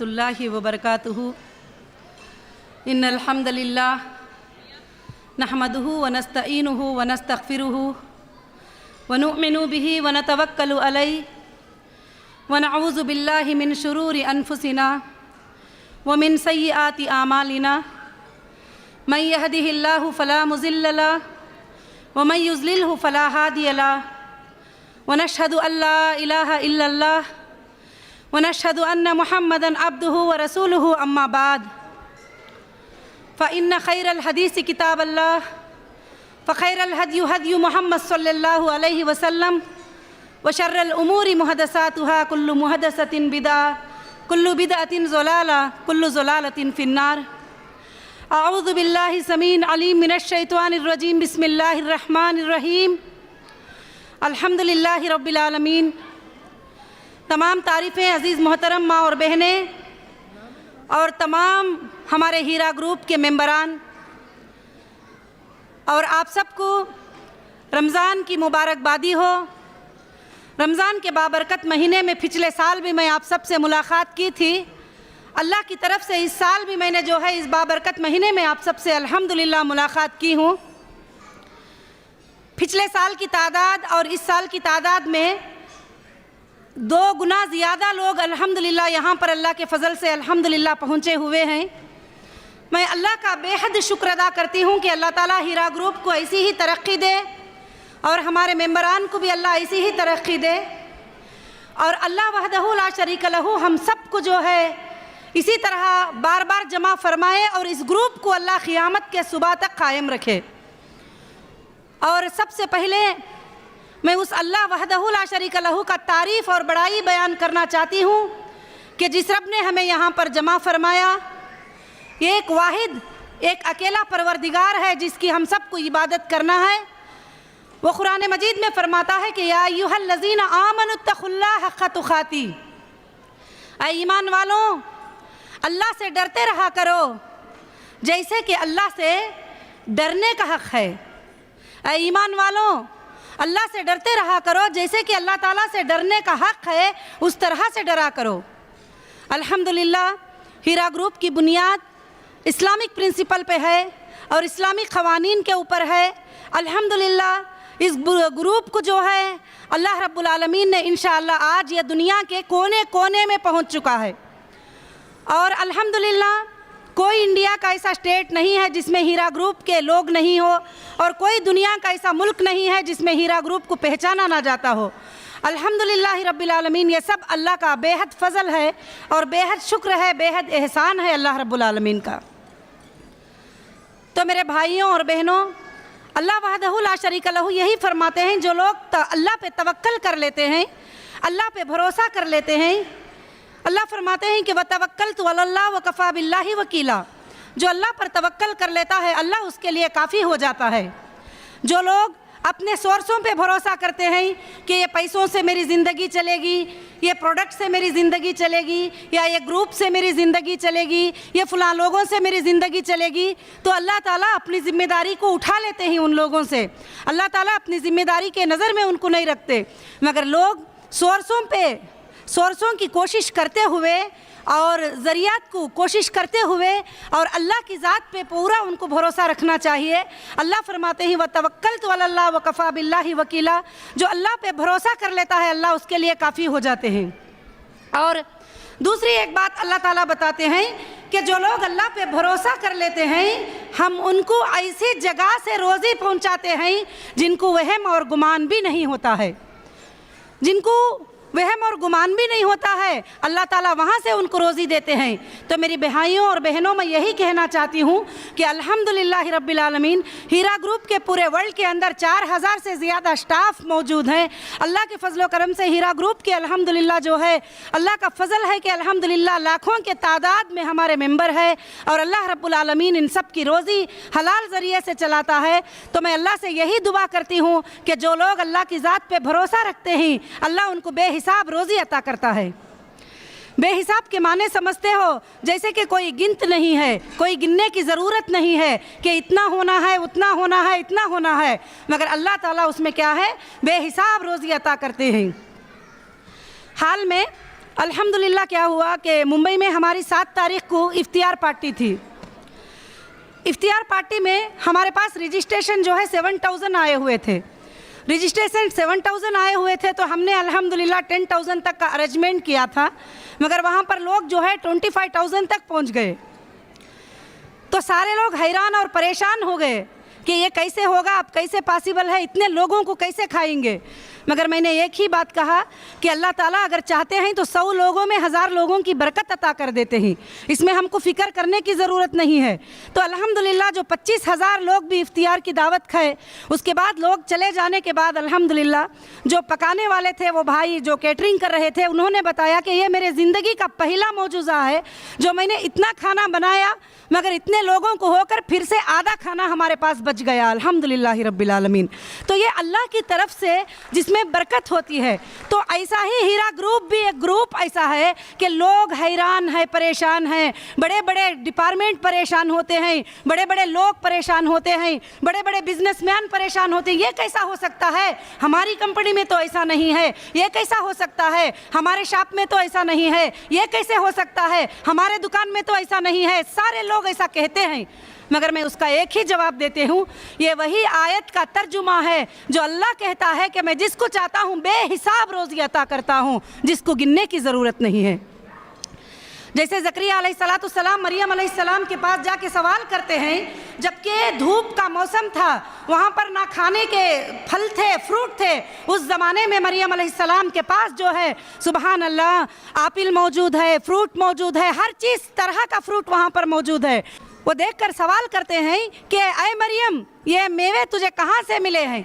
रहमतुल्लाहि व बरकातुहू। इन्नल हम्दलिल्लाह नहमदुहु व नस्तईनुहु व नस्तगफिरुहु व नुअमिनु बिही व नतवक्कलु अलैहि व नऊज़ु बिल्लाहि मिन शुरूरि अनफुसिना व मिन सय्यिआति आमालिना। मन यहदिहिल्लाहु फला मुज़िल्ल लहु व मन युज़लिलहु फला हादिय लहु व नशहदु अल्ला इलाहा इल्लल्लाह व नशहदु अन्न मुहम्मदन अब्दुहु व रसूलुहु अम्मा बाद। फ़इन्न खैरल हदीस किताबल्लाह व खैरल हदयु हदयु मुहम्मद सल्लल्लाहु अलैहि वसल्लम व शर्रल उमूरि मुहदसातुहा कुल्लु मुहदसतिन बिदअ कुल्लु बिदअतिन ज़लाला कुल्लु ज़लालतिन फिन्नार। अऊज़ु बिल्लाहि समीन अलीम मिनश शैतानिर रजीम बिस्मिल्लाहिर रहमानिर रहीम। अल्हम्दुलिल्लाहि रब्बिल आलमीन। तमाम तारीफ़ें अज़ीज़ मोहतरम माँ और बहनें और तमाम हमारे हीरा ग्रुप के मेंबरान और आप सबको रमज़ान की मुबारकबादी हो। रमज़ान के बाबरकत महीने में पिछले साल भी मैं आप सब से मुलाकात की थी। अल्लाह की तरफ से इस साल भी मैंने जो है इस बाबरकत महीने में आप सब से अल्हम्दुलिल्लाह मुलाकात की हूँ। पिछले साल की तादाद और इस साल की तादाद में 2 गुना ज़्यादा लोग अल्हम्दुलिल्लाह यहाँ पर अल्लाह के फ़ज़ल से अल्हम्दुलिल्लाह पहुँचे हुए हैं। मैं अल्लाह का बेहद शुक्र अदा करती हूँ कि अल्लाह ताला हीरा ग्रुप को ऐसी ही तरक्की दे और हमारे मेंबरान को भी अल्लाह ऐसी ही तरक्की दे और अल्लाह वहदहू ला शरीक लहू हम सब को जो है इसी तरह बार बार जमा फरमाए और इस ग्रुप को अल्लाह क़ियामत के सुबह तक कायम रखे। और सबसे पहले मैं उस अल्लाह वहदहू ला शरीक लहू का तारीफ़ और बड़ाई बयान करना चाहती हूँ कि जिस रब ने हमें यहाँ पर जमा फरमाया, ये एक वाहिद एक अकेला परवरदिगार है जिसकी हम सबको इबादत करना है। वो कुरान मजीद में फरमाता है कि या अय्युहल्लज़ीना आमनुत्तक़ुल्लाह हक़्क़ तुक़ाती, ऐ ईमान वालों अल्लाह से डरते रहा करो जैसे कि अल्लाह से डरने का हक़ है। ऐ ईमान वालों अल्लाह से डरते रहा करो जैसे कि अल्लाह ताला से डरने का हक़ है, उस तरह से डरा करो। अल्हम्दुलिल्लाह हीरा ग्रुप की बुनियाद इस्लामिक प्रिंसिपल पे है और इस्लामिक क़वानीन के ऊपर है। अल्हम्दुलिल्लाह इस ग्रुप को जो है अल्लाह रब्बुल आलमीन ने इंशाअल्लाह आज ये दुनिया के कोने कोने में पहुंच चुका है। और अल्हम्दुलिल्लाह कोई इंडिया का ऐसा स्टेट नहीं है जिसमें हीरा ग्रुप के लोग नहीं हो और कोई दुनिया का ऐसा मुल्क नहीं है जिसमें हीरा ग्रुप को पहचाना ना जाता हो। अल्हम्दुलिल्लाह रब्बिल आलमीन, ये सब अल्लाह का बेहद फ़ज़ल है और बेहद शुक्र है, बेहद एहसान है अल्लाह रब्बुल आलमीन का। तो मेरे भाइयों और बहनों, अल्लाह वहदहू ला शरीक लहू यही फरमाते हैं, जो लोग अल्लाह पे तवक्कल कर लेते हैं, अल्लाह पे भरोसा कर लेते हैं, अल्लाह फरमाते हैं कि वतवक्कलतु अलल्लाह व कफ़ा बिल्लाहि वकीला, जो अल्लाह पर तवक्कल कर लेता है अल्लाह उसके लिए काफ़ी हो जाता है। जो लोग अपने सोर्सों पे भरोसा करते हैं कि ये पैसों से मेरी ज़िंदगी चलेगी, ये प्रोडक्ट से मेरी ज़िंदगी चलेगी, या ये ग्रुप से मेरी ज़िंदगी चलेगी, ये फ़लाँ लोगों से मेरी ज़िंदगी चलेगी, तो अल्लाह ताला अपनी ज़िम्मेदारी को उठा लेते हैं उन लोगों से। अल्लाह ताला अपनी ज़िम्मेदारी के नज़र में उनको नहीं रखते। मगर लोग सोर्सों की कोशिश करते हुए और ज़रियात को कोशिश करते हुए और अल्लाह की ज़ात पे पूरा उनको भरोसा रखना चाहिए। अल्लाह फरमाते हैं वतवक्कलतु अलल्लाह व कफ़ा बिल्लाहि वकीला, जो अल्लाह पे भरोसा कर लेता है अल्लाह उसके लिए काफ़ी हो जाते हैं। और दूसरी एक बात अल्लाह ताला बताते हैं कि जो लोग अल्लाह पे भरोसा कर लेते हैं हम उनको ऐसी जगह से रोज़ी पहुँचाते हैं जिनको वहम और गुमान भी नहीं होता है, जिनको वहम और गुमान भी नहीं होता है, अल्लाह ताला वहाँ से उनको रोज़ी देते हैं। तो मेरी भाइयों और बहनों, मैं यही कहना चाहती हूँ कि अल्हम्दुलिल्लाह रब्बिल आलमीन हीरा ग्रुप के पूरे वर्ल्ड के अंदर 4000 से ज़्यादा स्टाफ मौजूद हैं। अल्लाह के फ़ज़ल व करम से हीरा ग्रुप के अल्हम्दुलिल्लाह जो है अल्लाह का फ़ज़ल है कि अल्हम्दुलिल्लाह लाखों के तादाद में हमारे मेंबर है और अल्लाह रब्बुल आलमीन इन सब की रोज़ी हलाल ज़रिए से चलाता है। तो मैं अल्लाह से यही दुआ करती हूँ कि जो लोग अल्लाह की ज़ात पे भरोसा रखते हैं अल्लाह उनको बेहिसाब रोज़ी अता करता है। बेहिसाब के माने समझते हो जैसे कि कोई गिनत नहीं है, कोई गिनने की ज़रूरत नहीं है कि इतना होना है, उतना होना है, इतना होना है, मगर अल्लाह ताला उसमें क्या है, बेहिसाब रोज़ी अता करते हैं। हाल में अल्हम्दुलिल्लाह क्या हुआ कि मुंबई में हमारी 7 तारीख को इफ्तियार पार्टी थी। इफ्तियार पार्टी में हमारे पास रजिस्ट्रेशन जो है 7,000 आए हुए थे। रजिस्ट्रेशन 7,000 आए हुए थे तो हमने अल्हम्दुलिल्लाह 10,000 तक का अरेंजमेंट किया था, मगर वहाँ पर लोग जो है 25,000 तक पहुँच गए। तो सारे लोग हैरान और परेशान हो गए कि ये कैसे होगा, अब कैसे पॉसिबल है, इतने लोगों को कैसे खाएंगे। मगर मैंने एक ही बात कहा कि अल्लाह ताला अगर चाहते हैं तो 100 लोगों में 1000 लोगों की बरकत अता कर देते हैं, इसमें हमको फ़िक्र करने की ज़रूरत नहीं है। तो अल्हम्दुलिल्लाह जो 25,000 लोग भी इफ्तियार की दावत खाए, उसके बाद लोग चले जाने के बाद अल्हम्दुलिल्लाह जो पकाने वाले थे, वो भाई जो कैटरिंग कर रहे थे, उन्होंने बताया कि ये मेरे ज़िंदगी का पहला मौजूज़ा है जो मैंने इतना खाना बनाया, मगर इतने लोगों को होकर फिर से आधा खाना हमारे पास बच गया, अल्हम्दुलिल्लाह रब्बिल आलमीन। तो ये अल्लाह की तरफ से जिसमें बरकत होती है। तो ऐसा ही हीरा ग्रुप भी एक ग्रुप ऐसा है कि लोग हैरान है, परेशान हैं, बड़े बड़े डिपार्टमेंट परेशान होते हैं, बड़े बड़े लोग परेशान होते हैं, बड़े बड़े बिजनेसमैन परेशान होते हैं। ये कैसा हो सकता है, हमारी कंपनी में तो ऐसा नहीं है, ये कैसा हो सकता है, हमारे शॉप में तो ऐसा नहीं है, ये कैसे हो सकता है, हमारे दुकान में तो ऐसा नहीं है। सारे लोग ऐसा कहते हैं, मगर मैं उसका एक ही जवाब देती हूँ, ये वही आयत का तर्जुमा है जो अल्लाह कहता है कि मैं जिसको चाहता हूँ बेहिसाब रोज़ी अता करता हूँ, जिसको गिनने की ज़रूरत नहीं है। जैसे ज़करिया अलैहिस्सलाम मरियम अलैहिस्सलाम के पास जाके सवाल करते हैं, जबकि धूप का मौसम था, वहाँ पर ना खाने के फल थे, फ्रूट थे। उस ज़माने में मरियम अलैहिस्सलाम के पास जो है सुबहान अल्लाह एप्पल मौजूद है, फ्रूट मौजूद है, हर चीज़ तरह का फ्रूट वहाँ पर मौजूद है। वो देखकर सवाल करते हैं कि अय मरियम, ये मेवे तुझे कहाँ से मिले हैं,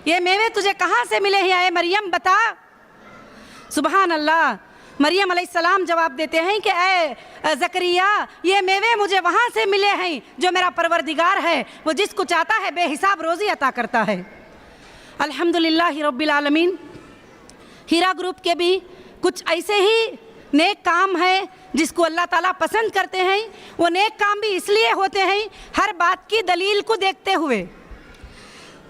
ये मेवे तुझे कहाँ से मिले हैं, अय मरियम बता। सुबहान अल्लाह, मरियम अलैहिस्सलाम जवाब देते हैं कि अय ज़करिया, ये मेवे मुझे वहाँ से मिले हैं जो मेरा परवरदिगार है, वो जिसको चाहता है बेहिसाब रोज़ी अता करता है। अल्हम्दुलिल्लाह रब्बिल आलमीन। हीरा ग्रुप के भी कुछ ऐसे ही नेक काम है जिसको अल्लाह ताला पसंद करते हैं। वो नेक काम भी इसलिए होते हैं हर बात की दलील को देखते हुए।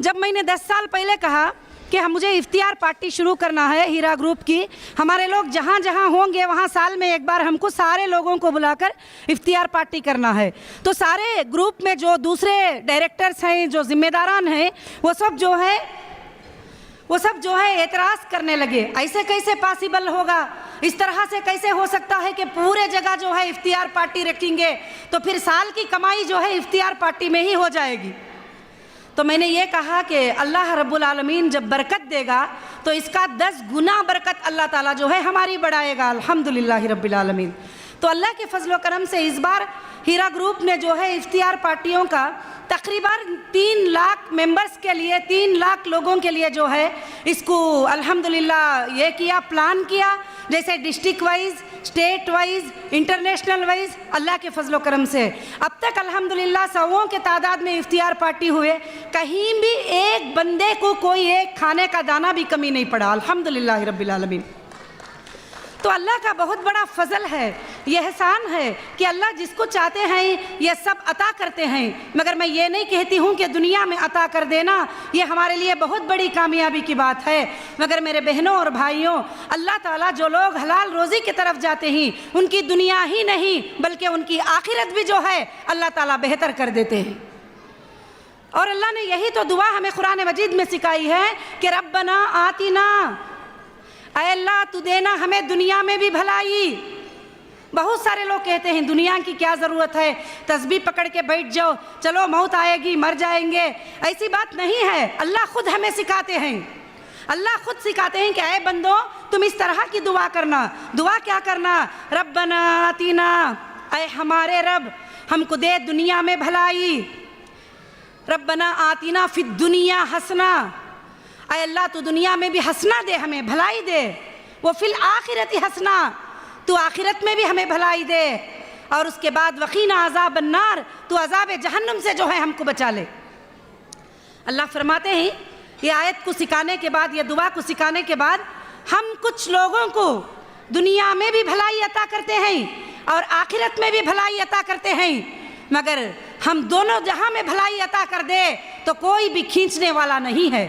जब मैंने 10 साल पहले कहा कि मुझे इफ्तियार पार्टी शुरू करना है हीरा ग्रुप की, हमारे लोग जहाँ जहाँ होंगे वहाँ साल में एक बार हमको सारे लोगों को बुलाकर इफ्तियार पार्टी करना है। तो सारे ग्रुप में जो दूसरे डायरेक्टर्स हैं, जो जिम्मेदारान हैं, वो सब जो है एतराज़ करने लगे, ऐसे कैसे पॉसिबल होगा, इस तरह से कैसे हो सकता है कि पूरे जगह जो है इफ्तियार पार्टी रखेंगे, तो फिर साल की कमाई जो है इफ्तियार पार्टी में ही हो जाएगी। तो मैंने ये कहा कि अल्लाह रब्बुल आलमीन जब बरकत देगा तो इसका 10 गुना बरकत अल्लाह ताला जो है हमारी बढ़ाएगा, अल्हम्दुलिल्लाह रब्बिल आलमीन। तो अल्लाह के फजल व करम से इस बार हीरा ग्रुप ने जो है इफ्तियार पार्टियों का तकरीबन 3 लाख मेंबर्स के लिए, 3 लाख लोगों के लिए जो है इसको अल्हम्दुलिल्लाह ये किया, प्लान किया, जैसे district wise, state wise, international wise. अल्लाह के फजल व करम से अब तक अल्हम्दुलिल्लाह 100 के तादाद में इफ्तियार पार्टी हुए, कहीं भी एक बंदे को कोई एक खाने का दाना भी कमी नहीं पड़ा, अल्हम्दुलिल्लाह रब्बिल आलमीन। तो अल्लाह का बहुत बड़ा फजल है, यह एहसान है कि अल्लाह जिसको चाहते हैं ये सब अता करते हैं। मगर मैं ये नहीं कहती हूँ कि दुनिया में अता कर देना ये हमारे लिए बहुत बड़ी कामयाबी की बात है। मगर मेरे बहनों और भाइयों, अल्लाह ताला जो लोग हलाल रोज़ी की तरफ जाते हैं उनकी दुनिया ही नहीं बल्कि उनकी आखिरत भी जो है अल्लाह ताला बेहतर कर देते हैं। और अल्लाह ने यही तो दुआ हमें कुरान मजीद में सिखाई है कि रब्बना आतिना, ऐ अल्लाह तू देना हमें दुनिया में भी भलाई। बहुत सारे लोग कहते हैं दुनिया की क्या ज़रूरत है, तस्बीह पकड़ के बैठ जाओ, चलो मौत आएगी मर जाएंगे। ऐसी बात नहीं है, अल्लाह खुद हमें सिखाते हैं, अल्लाह खुद सिखाते हैं कि ऐ बंदो तुम इस तरह की दुआ करना। दुआ क्या करना? रब्बना आतिना, ऐ हमारे रब हमको दे दुनिया में भलाई। रब्बना आतिना फिद दुनिया हसना, ऐ अल्लाह तू दुनिया में भी हंसना दे, हमें भलाई दे। वो फिल आखिरत ही हंसना, तू आखिरत में भी हमें भलाई दे। और उसके बाद वकीना अज़ाब अन्नार, तू अज़ाब जहन्नुम से जो है हमको बचा ले। अल्लाह फरमाते हैं ये आयत को सिखाने के बाद, ये दुआ को सिखाने के बाद हम कुछ लोगों को दुनिया में भी भलाई अता करते हैं और आखिरत में भी भलाई अता करते हैं। मगर हम दोनों जहां में भलाई अता कर दे तो कोई भी खींचने वाला नहीं है।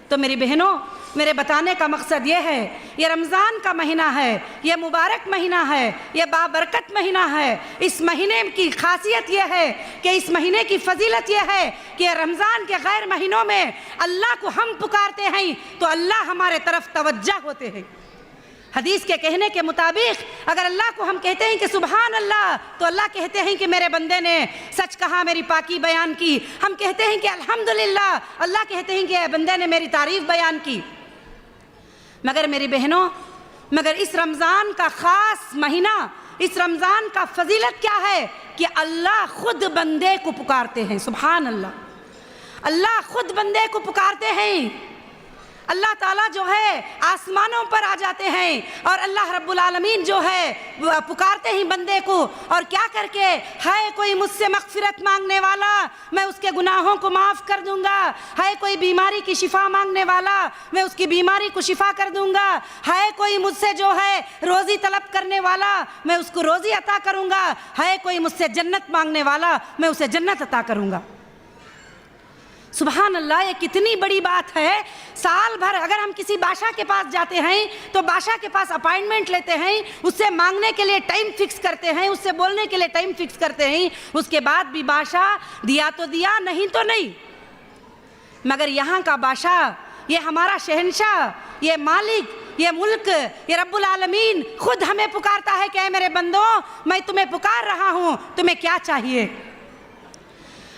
तो मेरी बहनों, मेरे बताने का मकसद ये है, ये रमज़ान का महीना है, ये मुबारक महीना है, ये बाबरकत महीना है। इस महीने की खासियत ये है कि इस महीने की फजीलत ये है कि रमज़ान के गैर महीनों में अल्लाह को हम पुकारते हैं तो अल्लाह हमारे तरफ तवज्जो होते हैं। हदीस के कहने के मुताबिक अगर अल्लाह को हम कहते हैं कि सुभान अल्लाह, तो अल्लाह कहते हैं कि मेरे बंदे ने सच कहा, मेरी पाकी बयान की। हम कहते हैं कि अल्हम्दुलिल्लाह, अल्लाह कहते हैं कि बंदे ने मेरी तारीफ बयान की। मगर मेरी बहनों, मगर इस रमज़ान का ख़ास महीना, इस रमज़ान का फजीलत क्या है कि अल्लाह खुद बंदे को पुकारते हैं। सुभान अल्लाह, अल्लाह खुद बंदे को पुकारते हैं। अल्लाह ताला जो है आसमानों पर आ जाते हैं और अल्लाह रब्बुल आलमीन जो है पुकारते हैं बंदे को, और क्या करके, है कोई मुझसे मग़फ़िरत मांगने वाला, मैं उसके गुनाहों को माफ़ कर दूंगा। है कोई बीमारी की शिफा मांगने वाला, मैं उसकी बीमारी को शिफा कर दूंगा। है कोई मुझसे जो है रोज़ी तलब करने वाला, मैं उसको रोज़ी अता करूंगा। है कोई मुझसे जन्नत मांगने वाला, मैं उसे जन्नत अता करूंगा। सुभान अल्लाह, ये कितनी बड़ी बात है। साल भर अगर हम किसी बादशाह के पास जाते हैं तो बादशाह के पास अपॉइंटमेंट लेते हैं, उससे मांगने के लिए टाइम फिक्स करते हैं, उससे बोलने के लिए टाइम फिक्स करते हैं। उसके बाद भी बादशाह दिया तो दिया, नहीं तो नहीं। मगर यहाँ का बादशाह, ये हमारा शहंशाह, ये मालिक, ये मुल्क, ये रब्बुल आलमीन खुद हमें पुकारता है कि ऐ मेरे बंदों, मैं तुम्हें पुकार रहा हूँ, तुम्हें क्या चाहिए।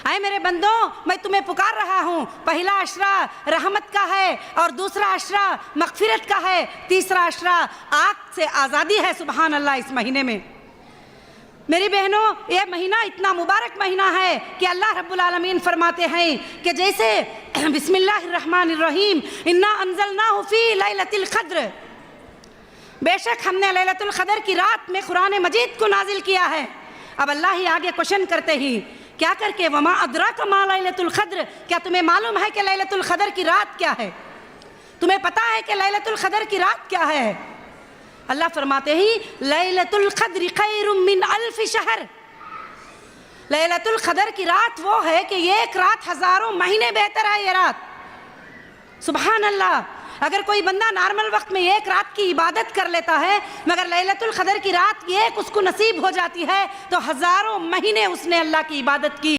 आए मेरे बंदों, मैं तुम्हें पुकार रहा हूँ। पहला अशरा रहमत का है और दूसरा अशरा मग़फ़िरत का है, तीसरा अशरा आग से आज़ादी है। सुभान अल्लाह, इस महीने में मेरी बहनों, ये महीना इतना मुबारक महीना है कि अल्लाह रब्बुल आलमीन फरमाते हैं कि जैसे बिस्मिल्लाहिर्रहमानिर्रहीम, इन्ना अंज़लनाहु फ़ी लैलतिल क़द्र, बेशक हमने लैलतुल क़द्र की रात में कुरान मजीद को नाजिल किया है। अब अल्लाह ही आगे क्वेश्चन करते ही क्या करके, वमा अदराका मा लैलतुल क़द्र, क्या तुम्हें मालूम है कि लैलतुल क़द्र की रात क्या है? तुम्हें पता है कि लैलतुल क़द्र की रात क्या है? अल्लाह फरमाते ही लैलतुल क़द्र खैरुम मिन अल्फ़ि शहर, लैलतुल क़द्र की रात वो है कि एक रात हज़ारों महीने बेहतर है ये रात। सुभान अल्लाह, अगर कोई बंदा नॉर्मल वक्त में एक रात की इबादत कर लेता है, मगर लैलतुल क़द्र की रात एक उसको नसीब हो जाती है, तो हज़ारों महीने उसने अल्लाह की इबादत की।